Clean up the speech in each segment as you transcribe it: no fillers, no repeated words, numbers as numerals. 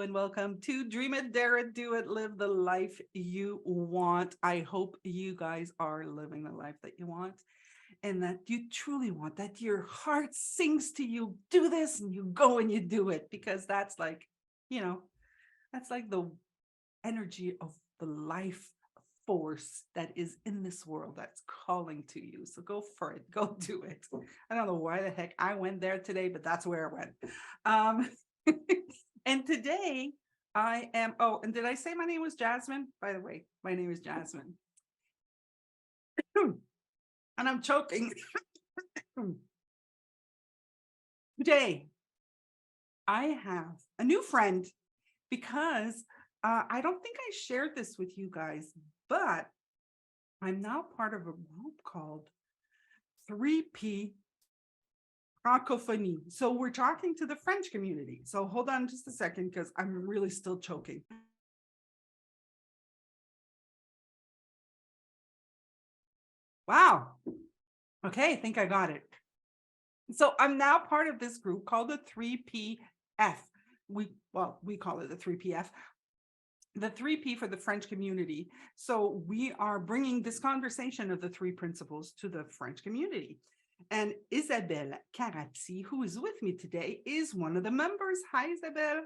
and welcome to Dream It, Dare It, Do It, Live the Life You Want. I hope you guys are living the life that you want and that you truly want, that your heart sings to you, do this, and you go and you do it, because that's like, you know, that's like the energy of the life force that is in this world that's calling to you. So go for it, go do it. I don't know why the heck I went there today, but that's where I went. Um, and today I am, oh, and did I say my name was Jasmine? By the way, my name is Jasmine. And I'm choking. Today, I have a new friend because I don't think I shared this with you guys, but I'm now part of a group called 3P Francophonie. So we're talking to the French community. So hold on just a second because I'm really still choking. Wow. Okay, I think I got it. So I'm now part of this group called the 3PF. We call it the 3PF. The 3P for the French community. So we are bringing this conversation of the three principles to the French community. And Isabelle Caratti, who is with me today, is one of the members. Hi, Isabelle.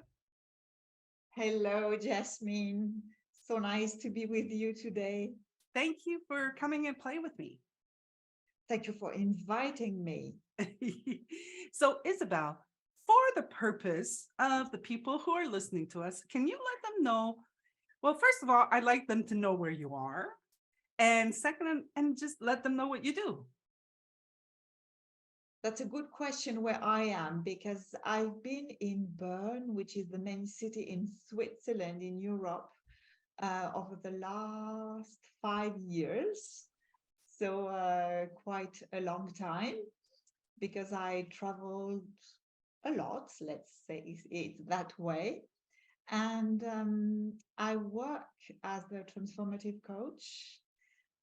Hello, Jasmine. So nice to be with you today. Thank you for coming and play with me. Thank you for inviting me. So, Isabelle, for the purpose of the people who are listening to us, can you let them know? Well, first of all, I'd like them to know where you are. And second, and just let them know what you do. That's a good question where I am because I've been in Bern, which is the main city in Switzerland in Europe, over the last 5 years. So quite a long time because I traveled a lot, let's say it that way. And I work as a transformative coach,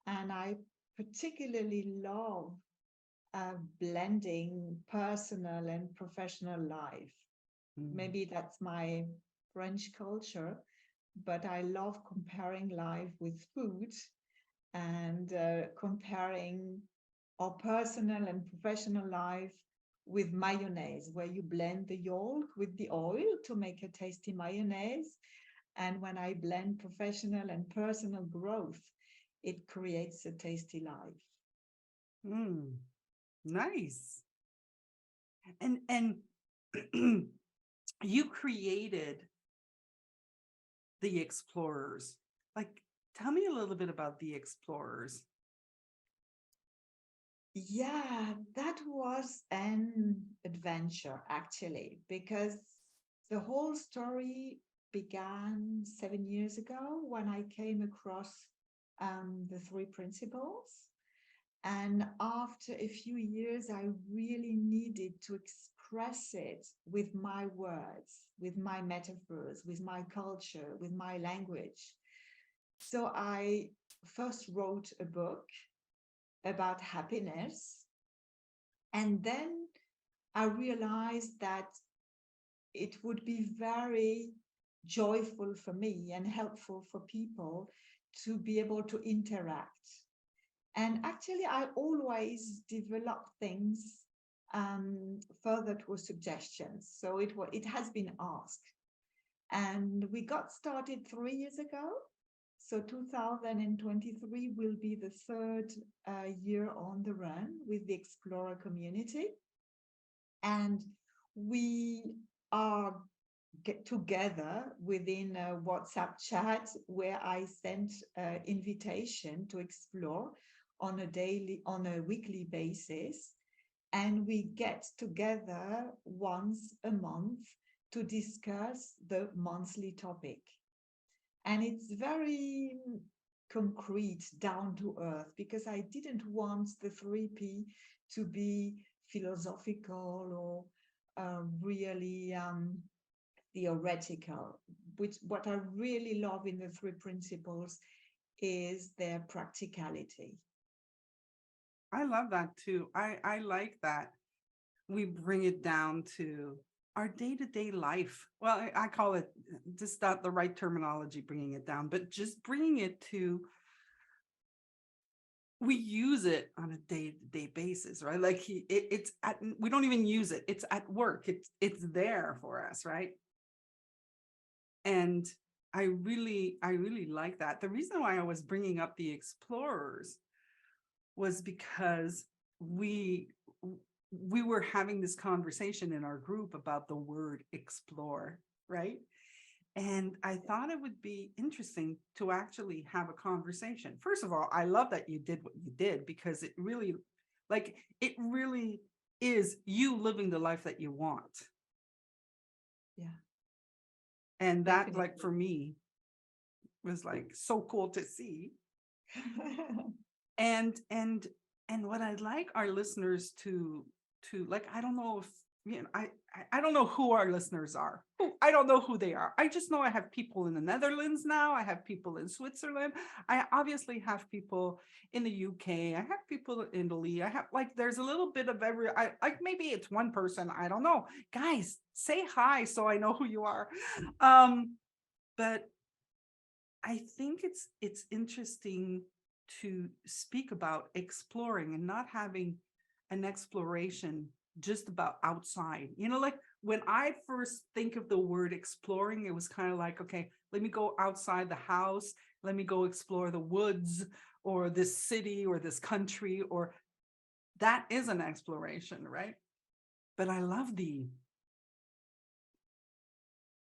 and I particularly love blending personal and professional life. Mm. Maybe that's my French culture, but I love comparing life with food and comparing our personal and professional life with mayonnaise, where you blend the yolk with the oil to make a tasty mayonnaise. And when I blend professional and personal growth, it creates a tasty life. Mm. Nice. And you created the Explorers. Like, tell me a little bit about the Explorers. Yeah, that was an adventure actually, because the whole story began 7 years ago when I came across the three principles. And after a few years, I really needed to express it with my words, with my metaphors, with my culture, with my language. So I first wrote a book about happiness. And then I realized that it would be very joyful for me and helpful for people to be able to interact. And actually, I always develop things further to suggestions. So it has been asked. And we got started 3 years ago. So 2023 will be the third year on the run with the Explorer community. And we are get together within a WhatsApp chat where I sent an invitation to explore on a weekly basis. And we get together once a month to discuss the monthly topic. And it's very concrete, down to earth, because I didn't want the 3P to be philosophical or really theoretical. Which what I really love in the three principles is their practicality. I love that too. I like that we bring it down to our day-to-day life. Well, I call it just not the right terminology, bringing it down, but just bringing it to, we use it on a day-to-day basis, right? Like it's at, we don't even use it. It's at work. It's there for us, right? And I really like that. The reason why I was bringing up the explorers was because we we were having this conversation in our group about the word explore, right? And I thought it would be interesting to actually have a conversation. First of all, I love that you did what you did, because it really, like, it really is you living the life that you want. Yeah, And that, like, for definitely. me, was like so cool to see. And what I'd like our listeners to like, I don't know if, I don't know who our listeners are. I don't know who they are. I just know I have people in the Netherlands now. I have people in Switzerland. I obviously have people in the UK. I have people in Italy. I have, like, there's a little bit of every, I like, maybe it's one person. I don't know. Guys, say hi so I know who you are. But I think it's interesting to speak about exploring and not having an exploration just about outside. Like, when I first think of the word exploring, it was kind of like, okay, let me go outside the house, let me go explore the woods or this city or this country, or that is an exploration, right? But I love the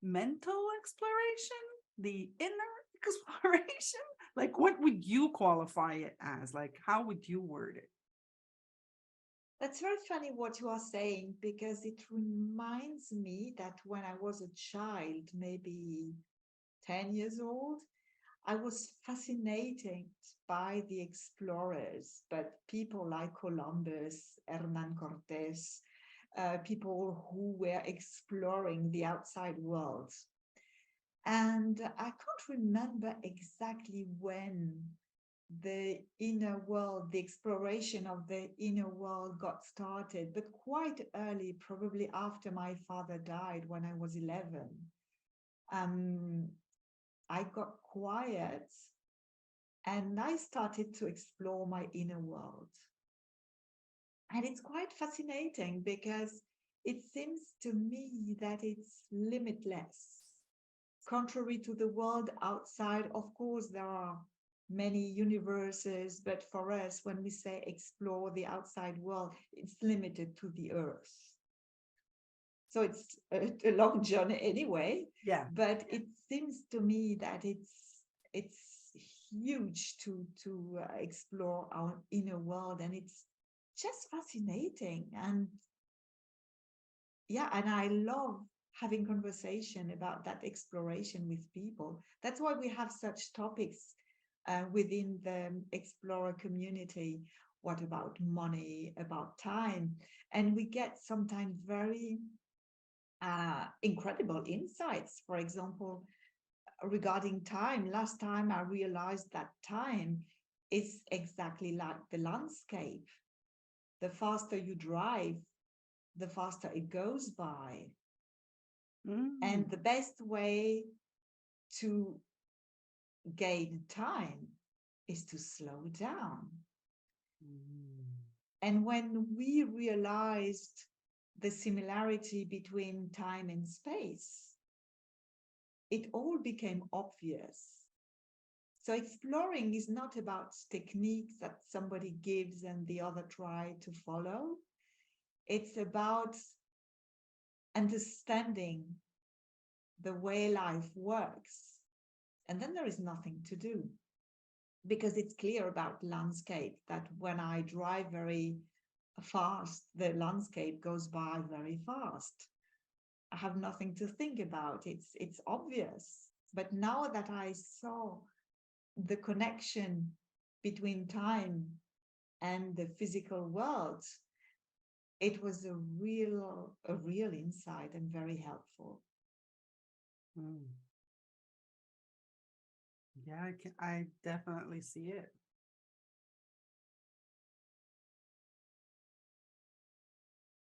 mental exploration, the inner exploration. Like, what would you qualify it as? Like, how would you word it? That's very funny what you are saying, because it reminds me that when I was a child, maybe 10 years old, I was fascinated by the explorers, but people like Columbus, Hernan Cortes, people who were exploring the outside world. And I can't remember exactly when the inner world, the exploration of the inner world got started, but quite early, probably after my father died when I was 11. Um, I got quiet and I started to explore my inner world. And it's quite fascinating because it seems to me that it's limitless. Contrary to the world outside, of course, there are many universes, but for us, when we say explore the outside world, it's limited to the earth. So it's a long journey anyway, Yeah. but it seems to me that it's huge to explore our inner world, and it's just fascinating. And yeah, and I love having conversation about that exploration with people. That's why we have such topics within the explorer community. What about money, about time? And we get sometimes very incredible insights. For example, regarding time, last time I realized that time is exactly like the landscape. The faster you drive, the faster it goes by. And Mm. the best way to gain time is to slow down. Mm. And when we realized the similarity between time and space, it all became obvious. So exploring is not about techniques that somebody gives and the other try to follow. It's about understanding the way life works. And then there is nothing to do, because it's clear about landscape that when I drive very fast, the landscape goes by very fast. I have nothing to think about. It's obvious. But now that I saw the connection between time and the physical world, it was a real insight and very helpful. Mm. Yeah, I definitely see it.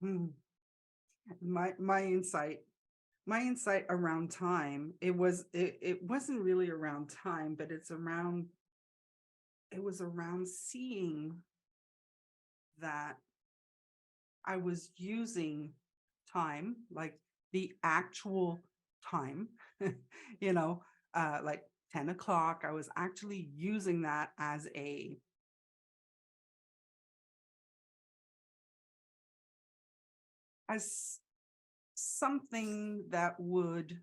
Mm. my insight, my insight around time, it wasn't really around time, but it was around seeing that I was using time, like the actual time, you know, like 10 o'clock. I was actually using that as something that would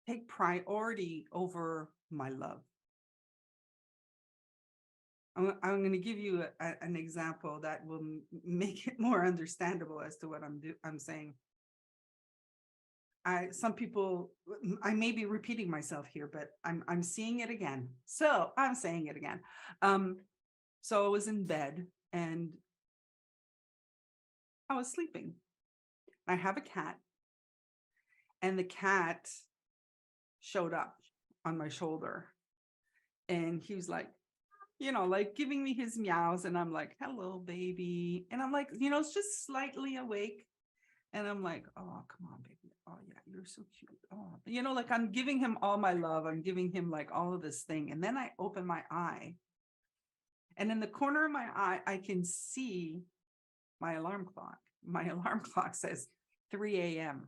take priority over my love. I'm going to give you an example that will make it more understandable as to what I'm saying. Some people, I may be repeating myself here, but I'm seeing it again. So I'm saying it again. So I was in bed and I was sleeping. I have a cat, and the cat showed up on my shoulder, and he was like, like giving me his meows, and I'm like, hello, baby. And I'm like, it's just slightly awake. And I'm like, oh, come on, baby. Oh, yeah, you're so cute. Oh, like I'm giving him all my love. I'm giving him like all of this thing. And then I open my eye. And in the corner of my eye, I can see my alarm clock. My alarm clock says 3 a.m.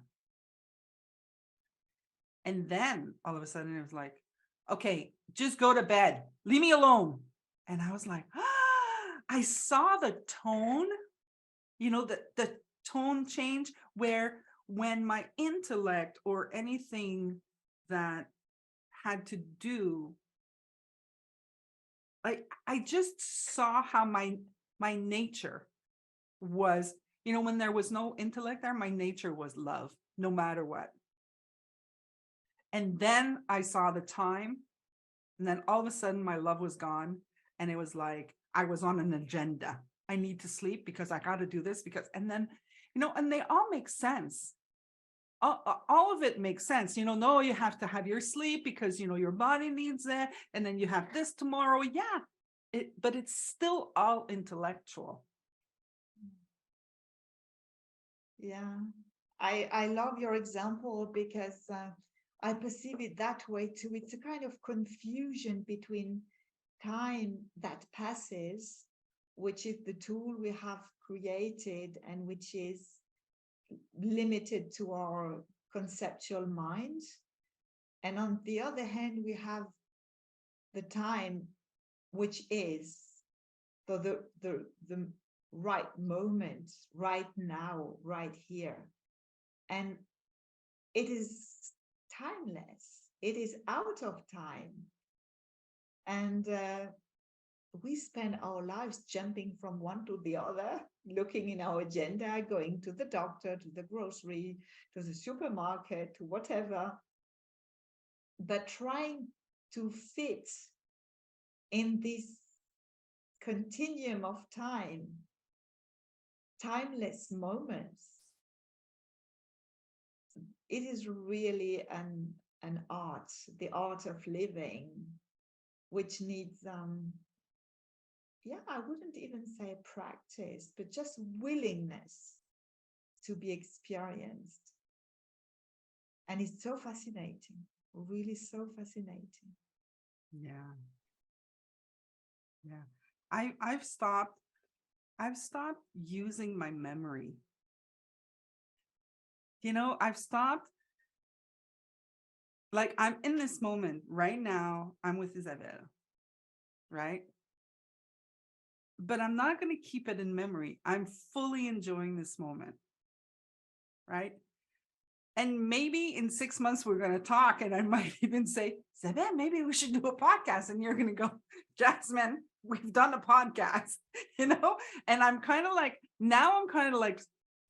And then all of a sudden it was like, okay, just go to bed. Leave me alone. And I was like, I saw the tone, the tone change where when my intellect or anything that had to do, I just saw how my nature was, when there was no intellect there, my nature was love, no matter what. And then I saw the time, and then all of a sudden my love was gone. And it was like I was on an agenda. I need to sleep because I got to do this and then, and they all make sense. All of it makes sense. No, you have to have your sleep because, your body needs it. And then you have this tomorrow. Yeah. But it's still all intellectual. Yeah, I love your example because I perceive it that way too. It's a kind of confusion between time that passes, which is the tool we have created and which is limited to our conceptual mind. And on the other hand, we have the time, which is the right moment, right now, right here. And it is timeless. It is out of time. And we spend our lives jumping from one to the other, looking in our agenda, going to the doctor, to the grocery, to the supermarket, to whatever, but trying to fit in this continuum of time, timeless moments. It is really an art, the art of living, which needs I wouldn't even say practice, but just willingness to be experienced. And it's so fascinating, really so fascinating. Yeah. Yeah. I've stopped using my memory. I've stopped, like I'm in this moment right now, I'm with Isabelle, right? But I'm not going to keep it in memory. I'm fully enjoying this moment, right? And maybe in 6 months we're going to talk, and I might even say, Isabelle, maybe we should do a podcast. And you're going to go, Jasmine, we've done a podcast, And I'm kind of like, now I'm kind of like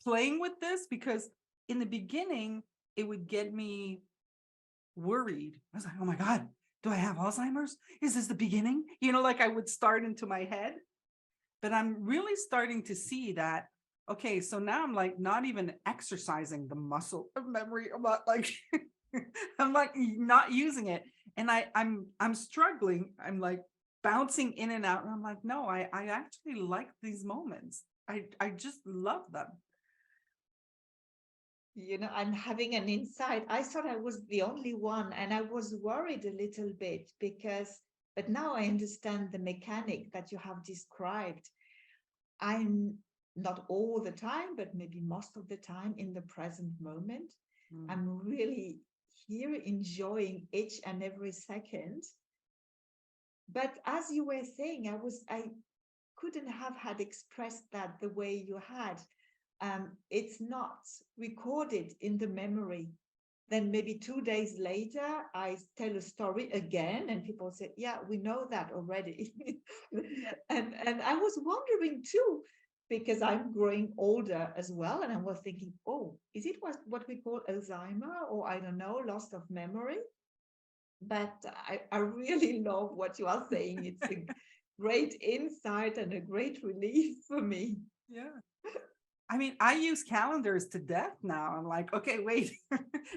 playing with this because in the beginning, it would get me worried. I was like, oh my God, do I have Alzheimer's? Is this the beginning? Like I would start into my head. But I'm really starting to see that, okay, so now I'm like not even exercising the muscle of memory. I'm not like, I'm like not using it. And I'm struggling. I'm like bouncing in and out. And I'm like, no, I actually like these moments. I just love them. I'm having an insight. I thought I was the only one, and I was worried a little bit but now I understand the mechanic that you have described. I'm not all the time, but maybe most of the time in the present moment. Mm. I'm really here enjoying each and every second. But as you were saying, I couldn't have had expressed that the way you had. It's not recorded in the memory. Then maybe 2 days later, I tell a story again, and people say, "Yeah, we know that already." Yeah. And I was wondering too, because I'm growing older as well, and I was thinking, "Oh, is it what we call Alzheimer, or I don't know, loss of memory?" But I really love what you are saying. It's a great insight and a great relief for me. Yeah. I mean, I use calendars to death now. I'm like, okay, wait.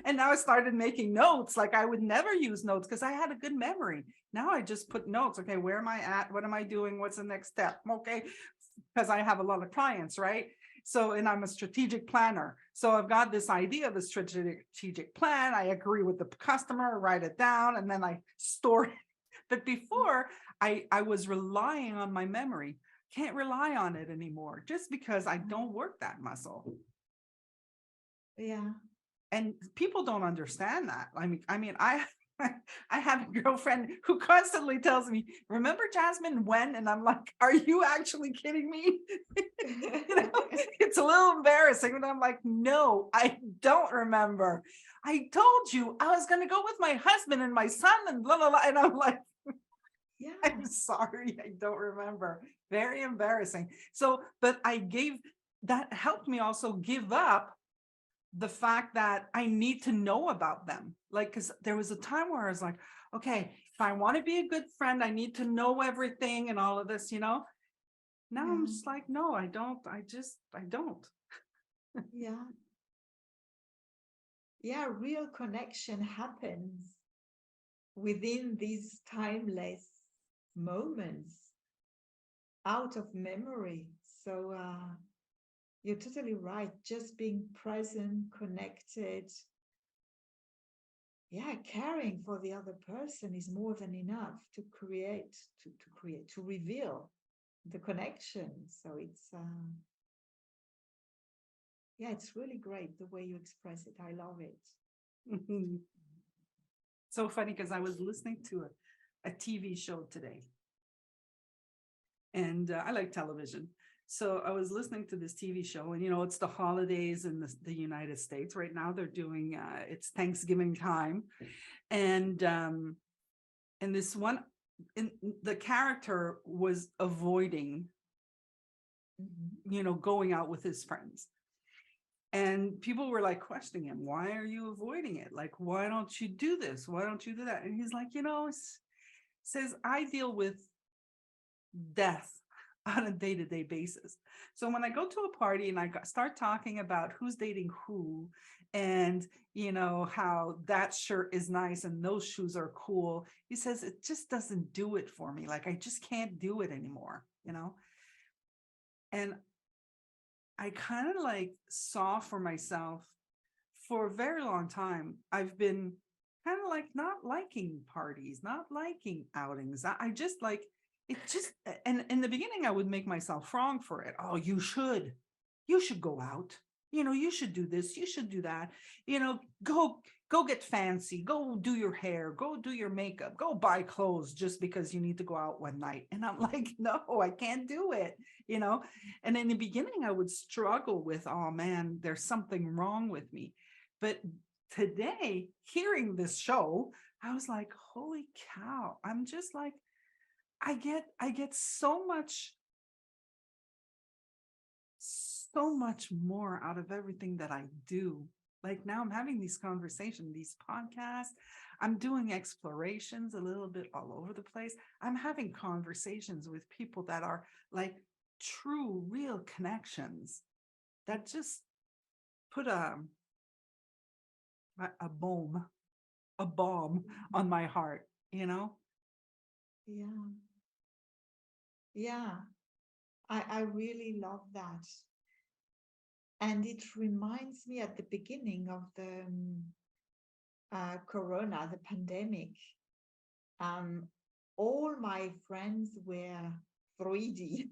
And now I started making notes. Like I would never use notes because I had a good memory. Now I just put notes. Okay, where am I at? What am I doing? What's the next step? Okay. Because I have a lot of clients, right? So, and I'm a strategic planner. So I've got this idea of a strategic plan. I agree with the customer, write it down, and then I store it. But before I was relying on my memory. Can't rely on it anymore just because I don't work that muscle. Yeah. And people don't understand that. I I have a girlfriend who constantly tells me, "Remember Jasmine when?" And I'm like, "Are you actually kidding me?" You know, it's a little embarrassing. And I'm like, "No, I don't remember. I told you I was going to go with my husband and my son and blah, blah, blah." And I'm like, Yeah. "I'm sorry, I don't remember." Very embarrassing. So, but that helped me also give up the fact that I need to know about them. Like, because there was a time where I was like, okay, if I want to be a good friend, I need to know everything and all of this, you know? Now I'm Yeah. just like, no, I don't. I don't. Yeah. Yeah. Real connection happens within these timeless moments out of memory. So you're totally right. Just being present, connected, yeah, caring for the other person is more than enough to reveal the connection. So yeah, it's really great the way you express it. I love it. So funny because I was listening to a TV show today, and I like television. So I was listening to this TV show, and it's the holidays in the United States right now. They're doing it's Thanksgiving time, and this one, in the character was avoiding, Mhm. going out with his friends. And people were like questioning him, why are you avoiding it? Like, why don't you do this? Why don't you do that? And he's like, says, I deal with death on a day-to-day basis. So when I go to a party and start talking about who's dating who, and how that shirt is nice and those shoes are cool, he says it just doesn't do it for me. Like I just can't do it anymore. And I kind of like saw for myself for a very long time. I've been kind of like not liking parties, not liking outings. I just like it just, and in the beginning, I would make myself wrong for it. Oh, you should go out. You should do this, you should do that. Go get fancy, go do your hair, go do your makeup, go buy clothes just because you need to go out one night. And I'm like, no, I can't do it, you know? And in the beginning, I would struggle with, oh man, there's something wrong with me. But today, hearing this show, I was like, holy cow. I'm just like, I get so much more out of everything that I do. Like now I'm having these conversations, these podcasts. I'm doing explorations a little bit all over the place. I'm having conversations with people that are like true, real connections that just put a bomb, a bomb on my heart. Yeah. Yeah. I really love that. And it reminds me at the beginning of the corona, the pandemic. Um, all my friends were 3D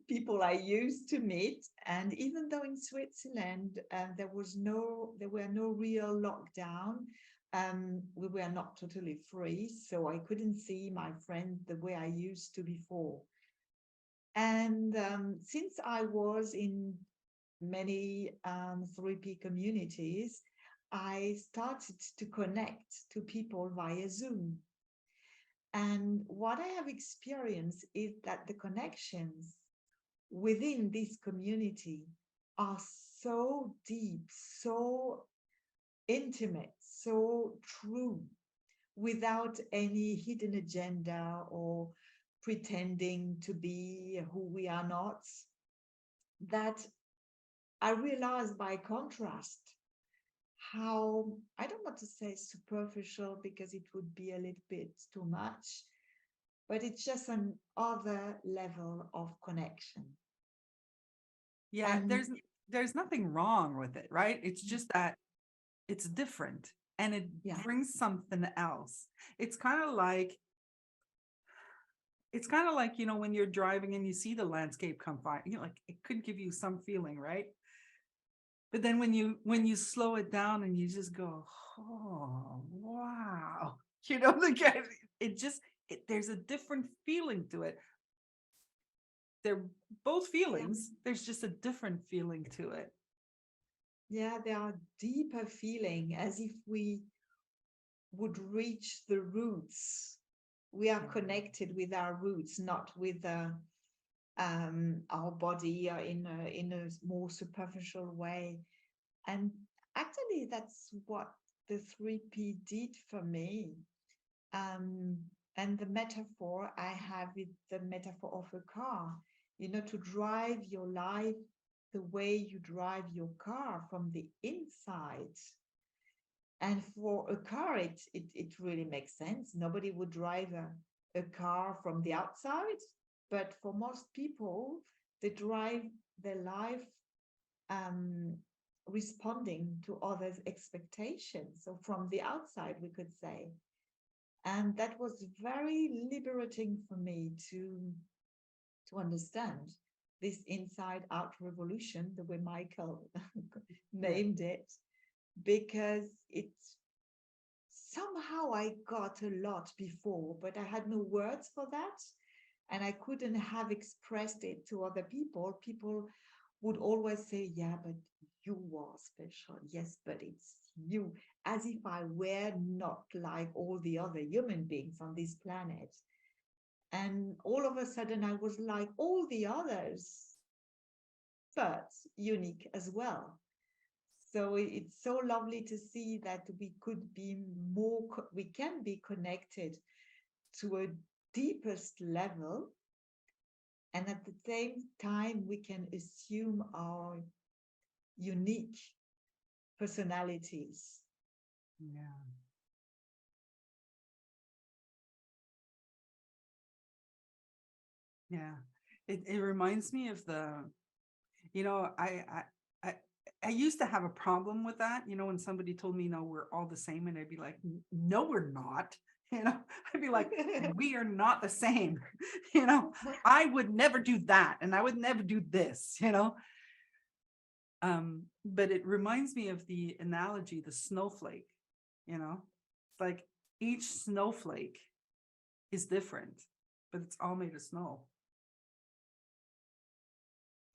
people I used to meet, and even though in Switzerland there were no real lockdown, we were not totally free, so I couldn't see my friends the way I used to before. And since I was in many 3P communities, I started to connect to people via Zoom. And what I have experienced is that the connections within this community are so deep, so intimate, so true, without any hidden agenda or pretending to be who we are not, that I realized by contrast how, I don't want to say superficial because it would be a little bit too much, but it's just an other level of connection. Yeah, And there's nothing wrong with it, right? It's just that it's different and it yeah, brings something else. It's kind of like it's kind of like, you know, when you're driving and you see the landscape come by, you know, like it could give you some feeling, right? But then when you slow it down and you just go, oh wow, you know, like it just there's a different feeling to it. They're both yeah, feelings. There's just a different feeling to it. yeah, there are deeper feeling as if we would reach the roots. We are connected with our roots, not with our body in a more superficial way. And actually, that's what the 3P did for me. Um, and the metaphor I have is the metaphor of a car. You know, to drive your life the way you drive your car from the inside. And for a car, it really makes sense. Nobody would drive a car from the outside, but for most people, they drive their life um, responding to others' expectations. So from the outside, we could say. And that was very liberating for me to understand this inside out revolution, the way Michael Yeah. named it, because it somehow I got a lot before, but I had no words for that. And I couldn't have expressed it to other people. People would always say, yeah, but you are special. Yes, but it's you, as if I were not like all the other human beings on this planet. And all of a sudden, I was like all the others, but unique as well. So it's so lovely to see that we could be more, we can be connected to a deepest level. And at the same time, we can assume our unique personalities. Yeah. Yeah. It reminds me of you know, I I used to have a problem with that, you know, when somebody told me, no, we're all the same. And I'd be like, no, we're not. You know, I'd be like, we are not the same. You know, I would never do that. And I would never do this, you know. But it reminds me of the analogy, the snowflake, you know, it's like each snowflake is different, but it's all made of snow.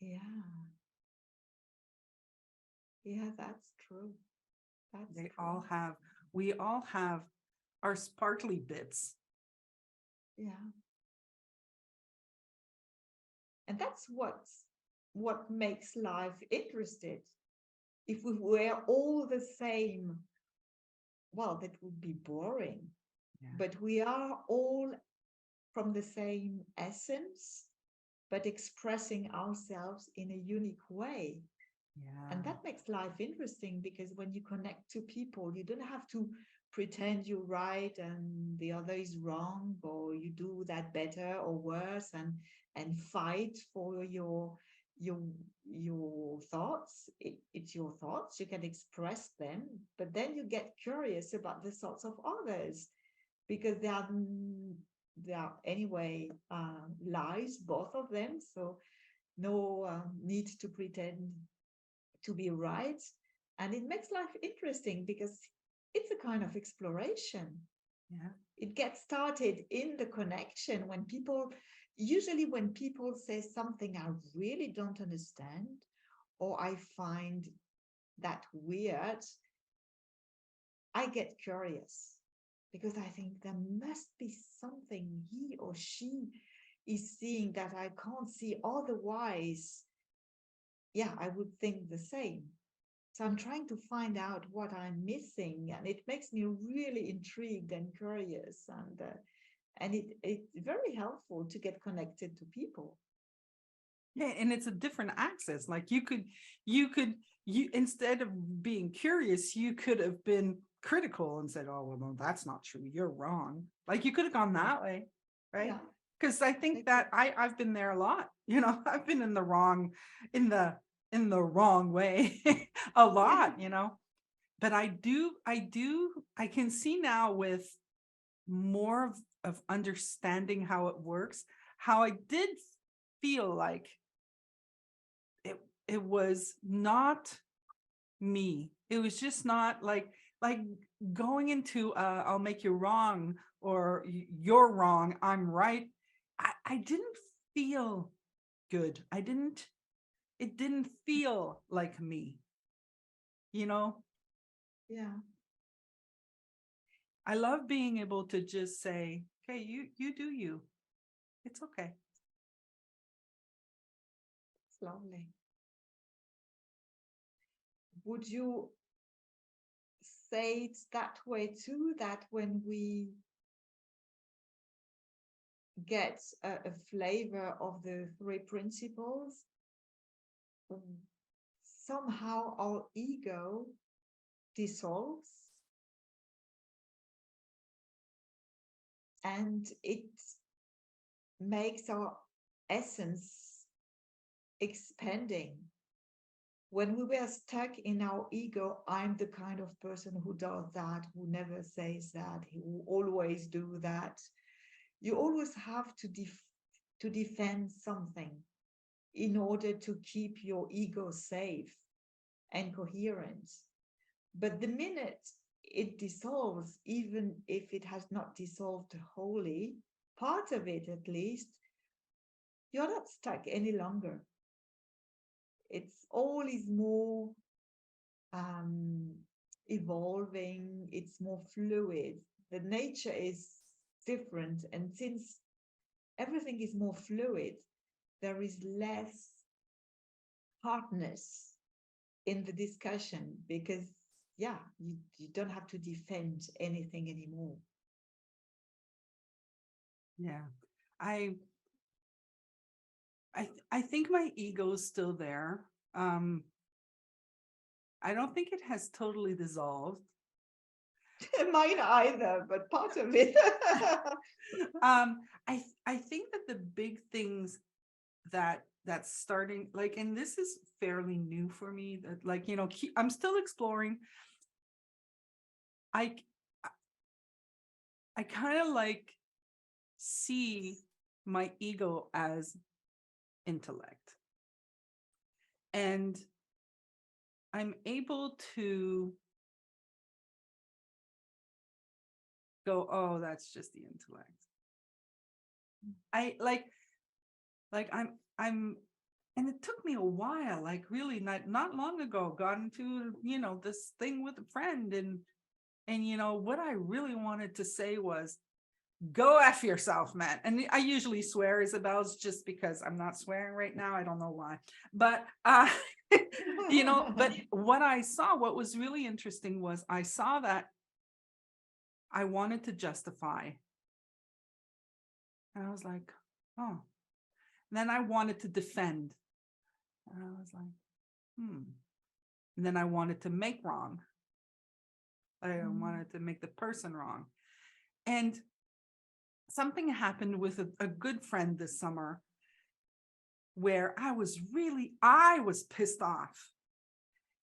Yeah, yeah, that's true. That's They true. all have, we all have our sparkly bits. Yeah. And that's what makes life interesting. If we were all the same, well, that would be boring. Yeah. But we are all from the same essence, but expressing ourselves in a unique way. And Yeah. that makes life interesting because when you connect to people, you don't have to pretend you're right and the other is wrong, or you do that better or worse, and fight for your your thoughts. It's your thoughts. You can express them, but then you get curious about the thoughts of others because they are anyway lies, both of them. So no need to pretend to be right. And it makes life interesting because it's a kind of exploration. Yeah. It gets started in the connection when people, usually when people say something I really don't understand or I find that weird, I get curious because I think there must be something he or she is seeing that I can't see. Otherwise, yeah, I would think the same. So I'm trying to find out what I'm missing, and it makes me really intrigued and curious, and it's very helpful to get connected to people. Yeah, and it's a different access. Like you instead of being curious, you could have been critical and said, "Oh, well, no, that's not true. You're wrong." Like you could have gone that way, right? Yeah, Because I think that exactly. I've been there a lot. You know, I've been in the wrong, in the wrong way a Yeah, lot. You know, but I can see now with more of understanding how it works, how I did feel like it it was not me. It was just not like going into I'll make you wrong or you're wrong, I'm right. I didn't feel good. It didn't feel like me, you know? yeah, I love being able to just say, okay, you do you. It's okay. it's lovely. Would you say it's that way too, that when we get a flavor of the three principles, um, somehow our ego dissolves and it makes our essence expanding? When we were stuck in our ego, I'm the kind of person who does that, who never says that, who always do that. You always have to defend something in order to keep your ego safe and coherent. But the minute it dissolves, even if it has not dissolved wholly, part of it at least, you're not stuck any longer. It's all is more um, evolving, it's more fluid. The nature is different. And since everything is more fluid, there is less hardness in the discussion because, yeah, you don't have to defend anything anymore. Yeah. I I think my ego's still there. Um I don't think it has totally dissolved. Mine either, but part of it. I think that the big things that's starting like, and this is fairly new for me, that like, I'm still exploring. I I kind of like see my ego as intellect, and I'm able to go, oh, that's just the intellect. I like I'm and it took me a while, like really not long ago, got into, this thing with a friend, and what I really wanted to say was, go F yourself, man. And I usually swear, Isabel's, just because I'm not swearing right now. I don't know why. But but what was really interesting was I saw that I wanted to justify. And I was like, oh. And then I wanted to defend. And I was like, hmm. And then I wanted to make wrong. I wanted to make the person wrong. And something happened with a good friend this summer. where I was pissed off.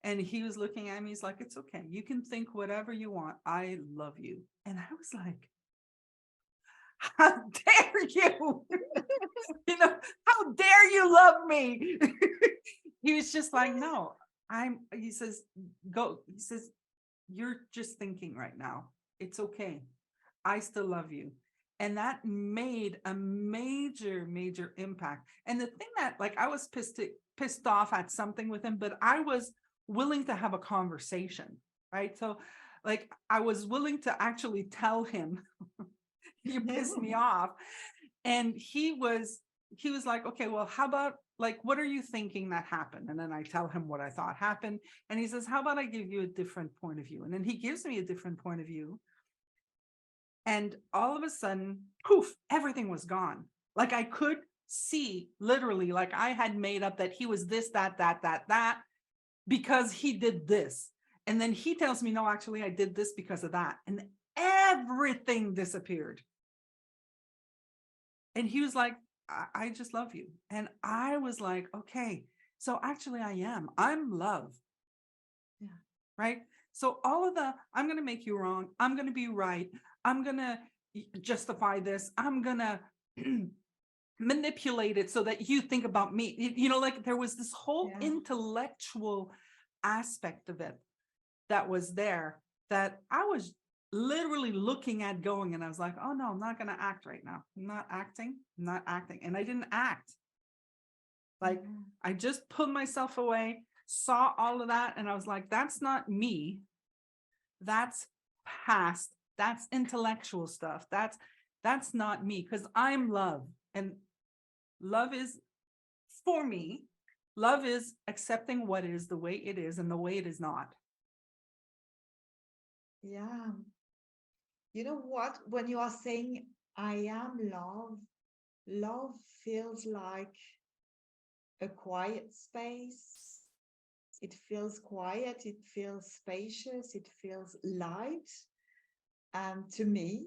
And he was looking at me, he's like, it's okay. You can think whatever you want. I love you. And I was like, how dare you? How dare you love me? He was just like, no, he says, go. He says, you're just thinking right now. It's okay. I still love you. And that made a major, major impact. And the thing that, like, I was pissed off at something with him, but I was willing to have a conversation, right? So, like, I was willing to actually tell him, you pissed me off. And he was like, okay, well, how about, like, what are you thinking that happened? And then I tell him what I thought happened. And he says, how about I give you a different point of view? And then he gives me a different point of view. And all of a sudden, poof, everything was gone. Like, I could see literally, like, I had made up that he was this, that, because he did this. And then he tells me, no, actually, I did this because of that. And everything disappeared. And he was like, I just love you. And I was like, okay, so actually I'm love. Yeah. Right. So all of I'm going to make you wrong. I'm going to be right. I'm going to justify this. I'm going to manipulate it so that you think about me. Like, there was this whole intellectual aspect of it that was there, that I was literally looking at going, and I was like, oh no, I'm not going to act right now. I'm not acting. And I didn't act. Like, I just put myself away, saw all of that, and I was like, that's not me. That's past. That's intellectual stuff. That's not me, because I'm love. And love is, for me, love is accepting what is the way it is and the way it is not. Yeah. You know what? When you are saying, I am love, love feels like a quiet space. It feels quiet, it feels spacious, it feels light to me.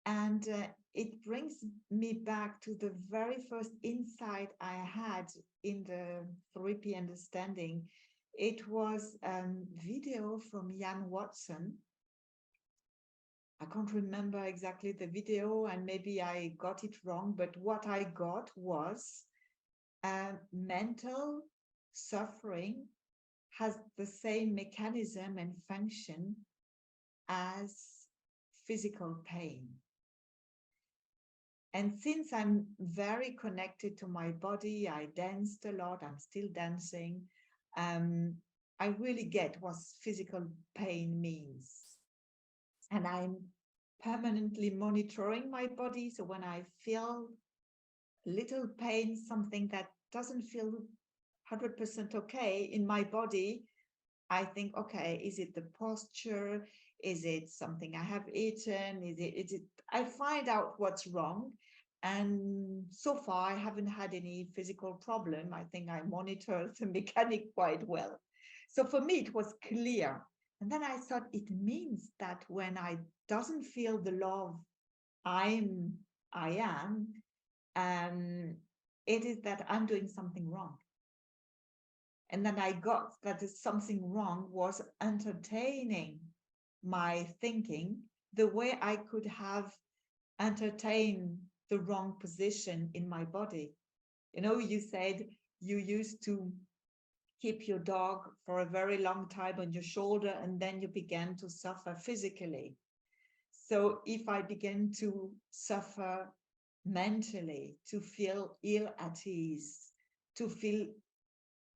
And it brings me back to the very first insight I had in the 3P understanding. It was a video from Jan Watson. I can't remember exactly the video, and maybe I got it wrong, but what I got was mental suffering has the same mechanism and function as physical pain. And since I'm very connected to my body, I danced a lot, I'm still dancing, I really get what physical pain means. And I'm permanently monitoring my body. So when I feel little pain, something that doesn't feel 100% okay in my body, I think, okay, is it the posture? Is it something I have eaten? Is it, I find out what's wrong. And so far, I haven't had any physical problem. I think I monitor the mechanic quite well. So for me, it was clear. And then I thought it means that when I doesn't feel the love I am, it is that I'm doing something wrong. And then I got that something wrong was entertaining my thinking the way I could have entertained the wrong position in my body. You said you used to keep your dog for a very long time on your shoulder, and then you began to suffer physically. So if I began to suffer mentally, to feel ill at ease, to feel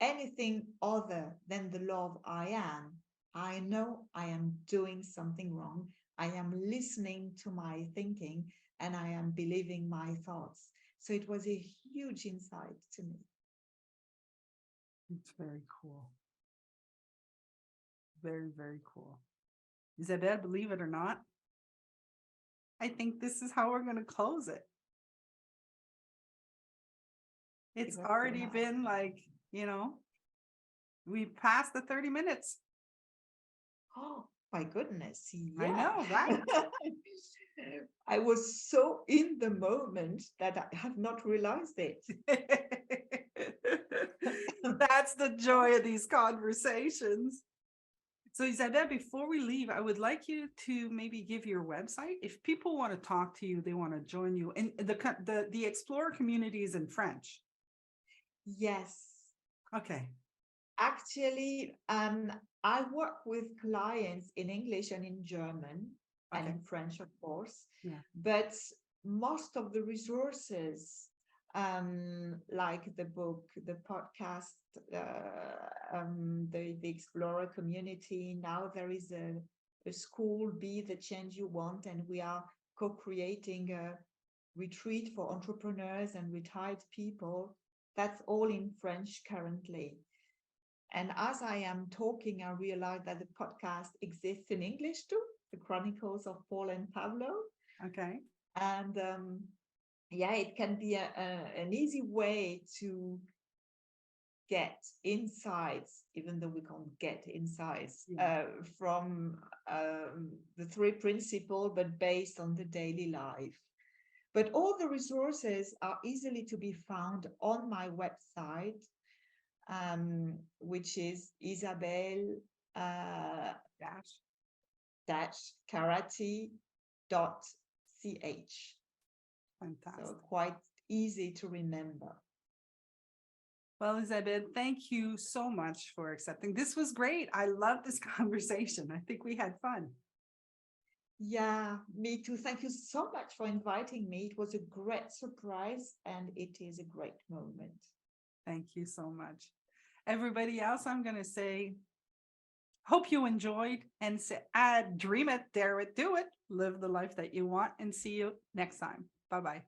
anything other than the love I know I am doing something wrong. I am listening to my thinking, and I am believing my thoughts. So it was a huge insight to me. It's very cool. Very, very cool. Isabelle, believe it or not, I think this is how we're going to close it. It's already been like, we passed the 30 minutes. Oh, my goodness. Yeah. I know, right? I was so in the moment that I have not realized it. That's the joy of these conversations. So Isabelle, before we leave, I would like you to maybe give your website. If people want to talk to you, they want to join you. And the Explorer community is in French. Yes. Okay. Actually, I work with clients in English and in German and Okay. in French, of course. Yeah. But most of the resources, like the book, the podcast, the Explorer community, now there is a school, Be the Change You Want, and we are co-creating a retreat for entrepreneurs and retired people. That's all in French currently. And as I am talking, I realize that the podcast exists in English too, The Chronicles of Paul and Pablo. Okay. And yeah, it can be an easy way to get insights, even though we can't get insights from the three principles, but based on the daily life. But all the resources are easily to be found on my website, which is Isabelle Carrati.ch. Fantastic. So quite easy to remember. Well, Isabelle, thank you so much for accepting. This was great. I love this conversation. I think we had fun. Yeah, me too. Thank you so much for inviting me. It was a great surprise and it is a great moment. Thank you so much. Everybody else, I'm going to say, hope you enjoyed and say, dream it, dare it, do it, live the life that you want, and see you next time. Bye-bye.